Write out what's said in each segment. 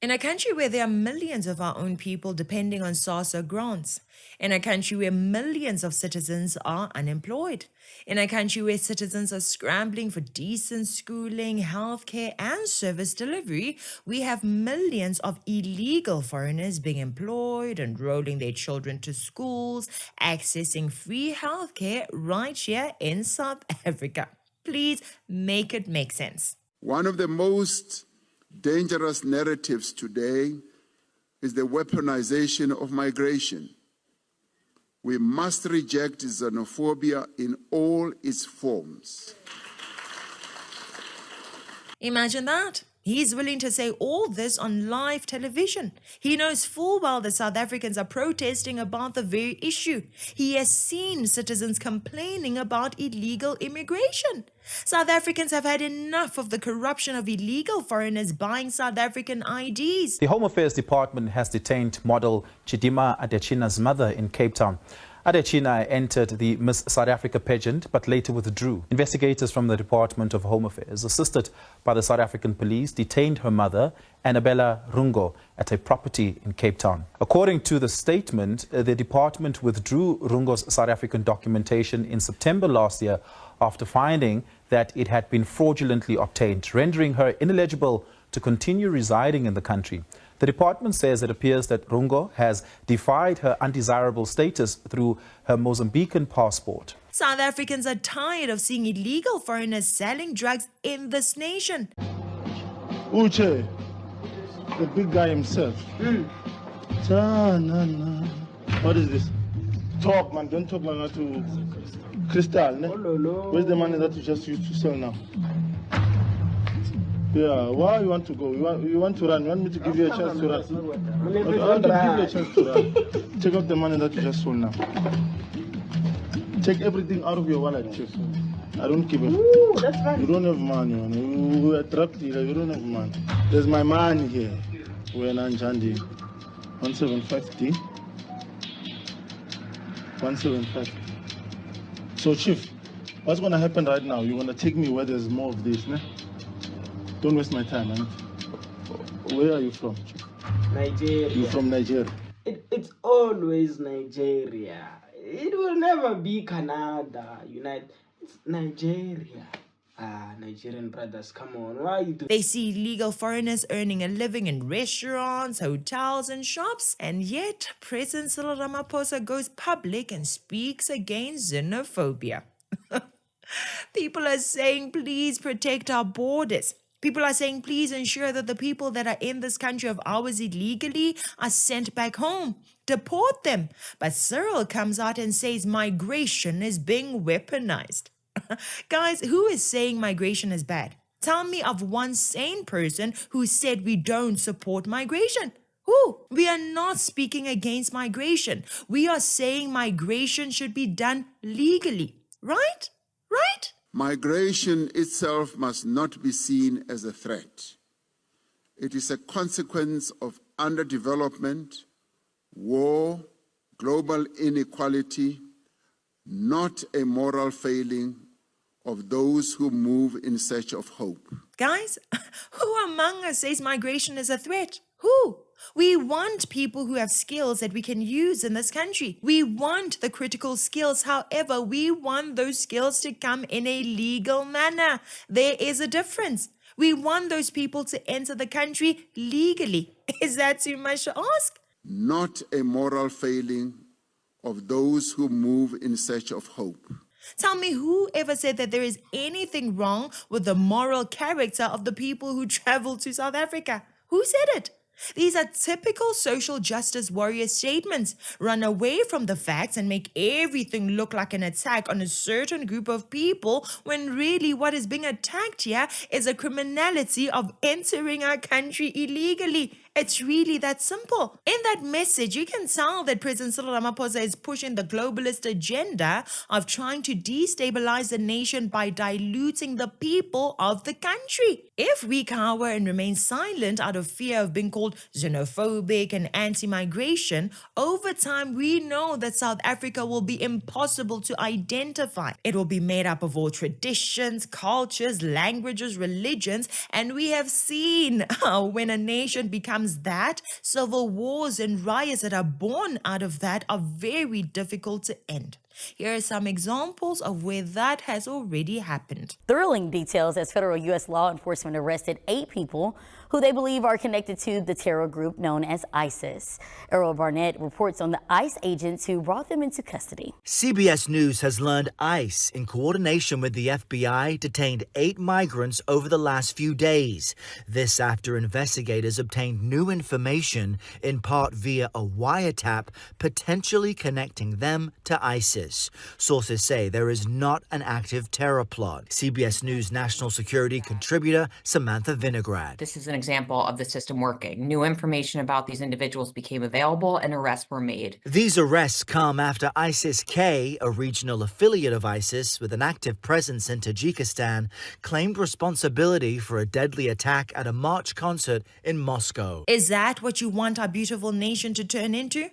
In a country where there are millions of our own people depending on SASSA grants, in a country where millions of citizens are unemployed, in a country where citizens are scrambling for decent schooling, healthcare, and service delivery, we have millions of illegal foreigners being employed, enrolling their children to schools, accessing free healthcare right here in South Africa. Please make it make sense. One of the most dangerous narratives today is the weaponization of migration. We must reject xenophobia in all its forms. Imagine that. He's willing to say all this on live television. He knows full well that South Africans are protesting about the very issue. He has seen citizens complaining about illegal immigration. South Africans have had enough of the corruption of illegal foreigners buying South African IDs. The Home Affairs Department has detained model Chidima Adetshina's mother in Cape Town. Adetshina entered the Miss South Africa pageant but later withdrew. Investigators from the Department of Home Affairs, assisted by the South African police, detained her mother, Annabella Rungo, at a property in Cape Town. According to the statement, the department withdrew Rungo's South African documentation in September last year after finding that it had been fraudulently obtained, rendering her ineligible to continue residing in the country. The department says it appears that Rungo has defied her undesirable status through her Mozambican passport. South Africans are tired of seeing illegal foreigners selling drugs in this nation. Uche, the big guy himself. What is this? Talk, man. Don't talk like that to Crystal. Ne? Where's the money that you just used to sell now? Yeah, why you want to go? You want to run? You want me to give you a chance to run? Okay, I want to give you a chance to run. Take out the money that you just sold now. Take everything out of your wallet. I don't give a That's fine. You don't have money. You are drug dealer. You don't have money. There's my money here. When I'm Jandi. 1750. 175. So, Chief, what's going to happen right now? You're going to take me where there's more of this, ne? Don't waste my time, man. Where are you from? Nigeria. You're from Nigeria. It's always Nigeria. It will never be Canada, United. It's Nigeria. Nigerian brothers, come on. Why are you doing? They see illegal foreigners earning a living in restaurants, hotels, and shops, and yet President Cyril Ramaphosa goes public and speaks against xenophobia. People are saying, please protect our borders. People are saying, please ensure that the people that are in this country of ours illegally are sent back home. Deport them. But Cyril comes out and says migration is being weaponized. Guys, who is saying migration is bad? Tell me of one sane person who said we don't support migration. Who? We are not speaking against migration. We are saying migration should be done legally. Right? Right? Migration itself must not be seen as a threat. It is a consequence of underdevelopment, war, global inequality, not a moral failing of those who move in search of hope. Guys, who among us says migration is a threat? Who? We want people who have skills that we can use in this country. We want the critical skills. However, we want those skills to come in a legal manner. There is a difference. We want those people to enter the country legally. Is that too much to ask? Not a moral failing of those who move in search of hope. Tell me, who ever said that there is anything wrong with the moral character of the people who travel to South Africa? Who said it? These are typical social justice warrior statements. Run away from the facts and make everything look like an attack on a certain group of people, when really what is being attacked here is a criminality of entering our country illegally. It's really that simple. In that message, you can tell that President Cyril Ramaphosa is pushing the globalist agenda of trying to destabilize the nation by diluting the people of the country. If we cower and remain silent out of fear of being called xenophobic and anti-migration, over time we know that South Africa will be impossible to identify. It will be made up of all traditions, cultures, languages, religions, and we have seen when a nation becomes comes that, civil wars and riots that are born out of that are very difficult to end. Here are some examples of where that has already happened. Thrilling details as federal U.S. law enforcement arrested 8 people who they believe are connected to the terror group known as ISIS. Errol Barnett reports on the ICE agents who brought them into custody. CBS News has learned ICE, in coordination with the FBI, detained 8 migrants over the last few days. This after investigators obtained new information, in part via a wiretap, potentially connecting them to ISIS. Sources say there is not an active terror plot. CBS News national security contributor Samantha Vinograd. This is an example of the system working. New information about these individuals became available and arrests were made. These arrests come after ISIS-K, a regional affiliate of ISIS with an active presence in Tajikistan, claimed responsibility for a deadly attack at a March concert in Moscow. Is that what you want our beautiful nation to turn into?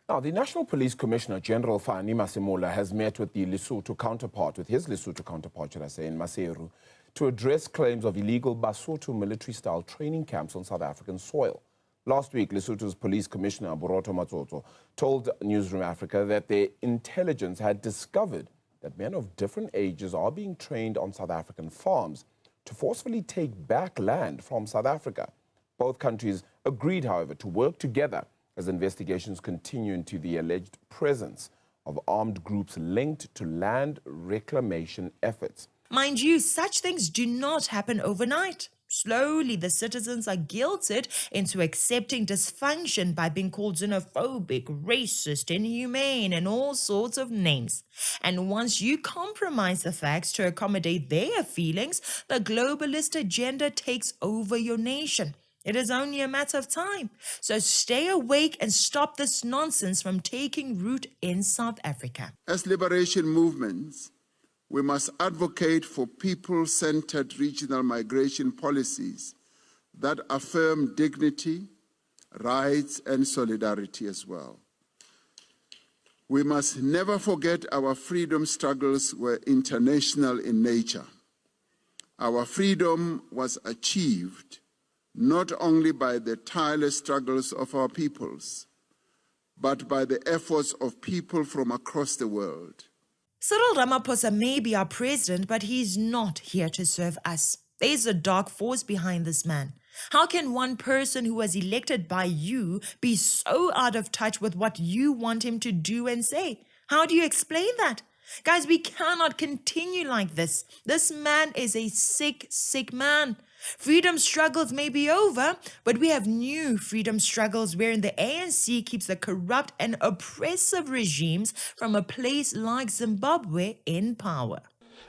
Now, the National Police Commissioner General Fani Masemola has met with his Lesotho counterpart in Maseru, to address claims of illegal Basotho military-style training camps on South African soil. Last week, Lesotho's Police Commissioner Boroto Matsotso told Newsroom Africa that their intelligence had discovered that men of different ages are being trained on South African farms to forcefully take back land from South Africa. Both countries agreed, however, to work together as investigations continue into the alleged presence of armed groups linked to land reclamation efforts. Mind you, such things do not happen overnight. Slowly, the citizens are guilted into accepting dysfunction by being called xenophobic, racist, inhumane, and all sorts of names. And once you compromise the facts to accommodate their feelings, the globalist agenda takes over your nation. It is only a matter of time. So stay awake and stop this nonsense from taking root in South Africa. As liberation movements, we must advocate for people-centered regional migration policies that affirm dignity, rights, and solidarity as well. We must never forget our freedom struggles were international in nature. Our freedom was achieved not only by the tireless struggles of our peoples, but by the efforts of people from across the world. Cyril Ramaphosa may be our president, but he's not here to serve us. There's a dark force behind this man. How can one person who was elected by you be so out of touch with what you want him to do and say? How do you explain that? Guys, we cannot continue like this. This man is a sick, sick man. Freedom struggles may be over, but we have new freedom struggles wherein the ANC keeps the corrupt and oppressive regimes from a place like Zimbabwe in power.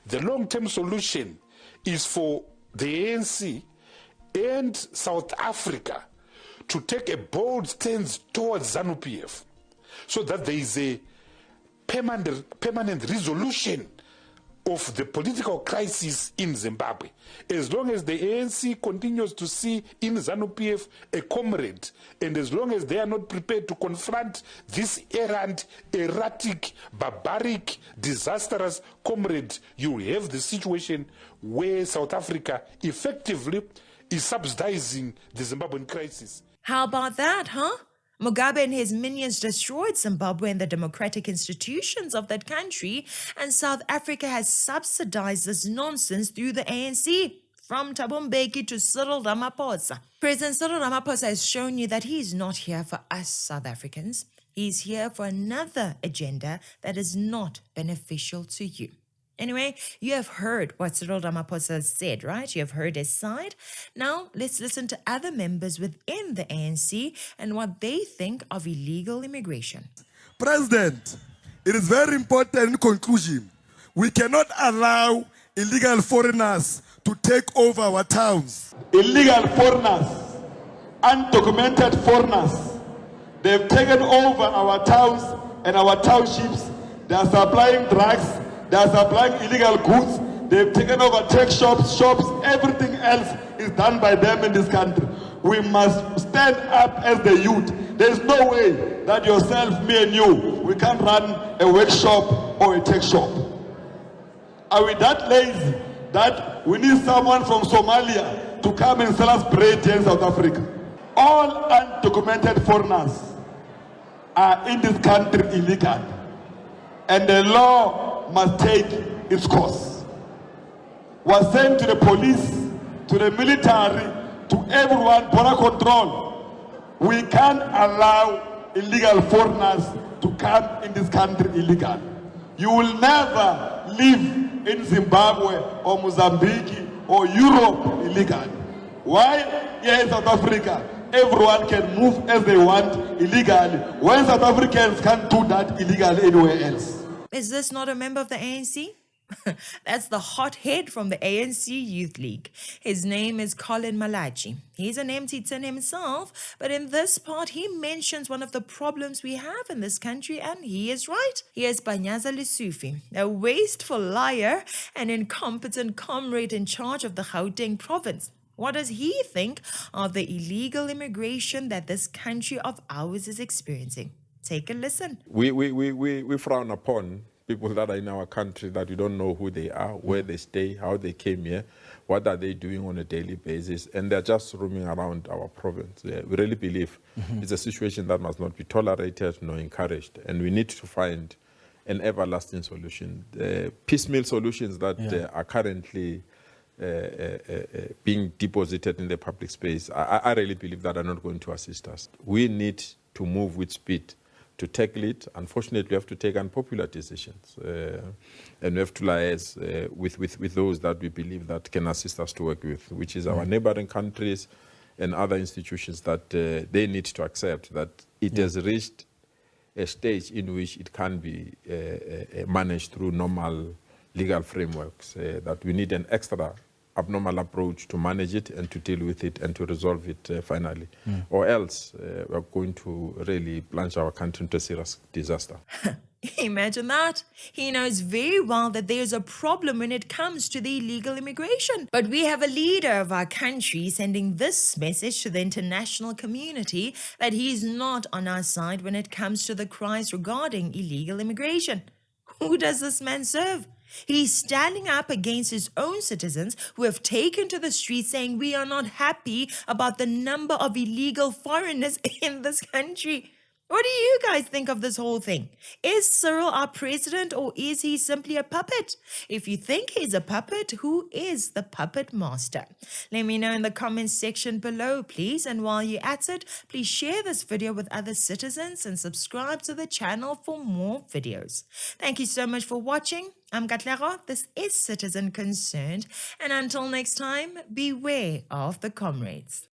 The long-term solution is for the ANC and South Africa to take a bold stance towards ZANU-PF so that there is a permanent resolution of the political crisis in Zimbabwe. As long as the ANC continues to see in ZANU-PF a comrade, and as long as they are not prepared to confront this errant, erratic, barbaric, disastrous comrade, you have the situation where South Africa effectively is subsidizing the Zimbabwean crisis. How about that, huh? Mugabe and his minions destroyed Zimbabwe and the democratic institutions of that country, and South Africa has subsidized this nonsense through the ANC, from Thabo Mbeki to Cyril Ramaphosa. President Cyril Ramaphosa has shown you that he is not here for us South Africans. He's here for another agenda that is not beneficial to you. Anyway, you have heard what Cyril Ramaphosa said, right? You have heard his side. Now, let's listen to other members within the ANC and what they think of illegal immigration. President, it is very important in conclusion. We cannot allow illegal foreigners to take over our towns. Illegal foreigners, undocumented foreigners, they've taken over our towns and our townships. They are supplying drugs. They are supplying illegal goods. They've taken over tech shops, everything else is done by them in this country. We must stand up as the youth. There's no way that yourself, me and you, we can't run a workshop or a tech shop. Are we that lazy that we need someone from Somalia to come and sell us bread here in South Africa? all undocumented foreigners are in this country illegal, and the law must take its course. Was sent to the police, to the military, to everyone, border control. We can't allow illegal foreigners to come in this country illegal. You will never live in Zimbabwe or Mozambique or Europe illegally. Why? Here in South Africa, everyone can move as they want illegally, when South Africans can't do that illegally anywhere else. Is this not a member of the ANC? That's the hothead from the ANC Youth League. His name is Colleen Malatji. He's an empty tin himself, but in this part, he mentions one of the problems we have in this country, and he is right. Here's Panyaza Lesufi, a wasteful liar and incompetent comrade in charge of the Gauteng province. What does he think of the illegal immigration that this country of ours is experiencing? Take a listen. We frown upon people that are in our country that we don't know who they are, where they stay, how they came here, what are they doing on a daily basis, and they're just roaming around our province. We really believe it's a situation that must not be tolerated nor encouraged, and we need to find an everlasting solution. Piecemeal solutions that are currently being deposited in the public space, I really believe that are not going to assist us. We need to move with speed to tackle it. Unfortunately, we have to take unpopular decisions, and we have to liaise with those that we believe that can assist us to work with, which is our neighboring countries and other institutions that they need to accept that it has reached a stage in which it can be managed through normal legal frameworks, that we need an extra abnormal approach to manage it and to deal with it and to resolve it finally. Or else we're going to really plunge our country into a serious disaster. Imagine that. He knows very well that there's a problem when it comes to the illegal immigration. But we have a leader of our country sending this message to the international community that he's not on our side when it comes to the cries regarding illegal immigration. Who does this man serve? He's standing up against his own citizens who have taken to the streets saying we are not happy about the number of illegal foreigners in this country. What do you guys think of this whole thing? Is Cyril our president, or is he simply a puppet? If you think he's a puppet, who is the puppet master? Let me know in the comments section below, please. And while you're at it, please share this video with other citizens and subscribe to the channel for more videos. Thank you so much for watching. I'm Katlego. This is Citizen Concerned. And until next time, beware of the comrades.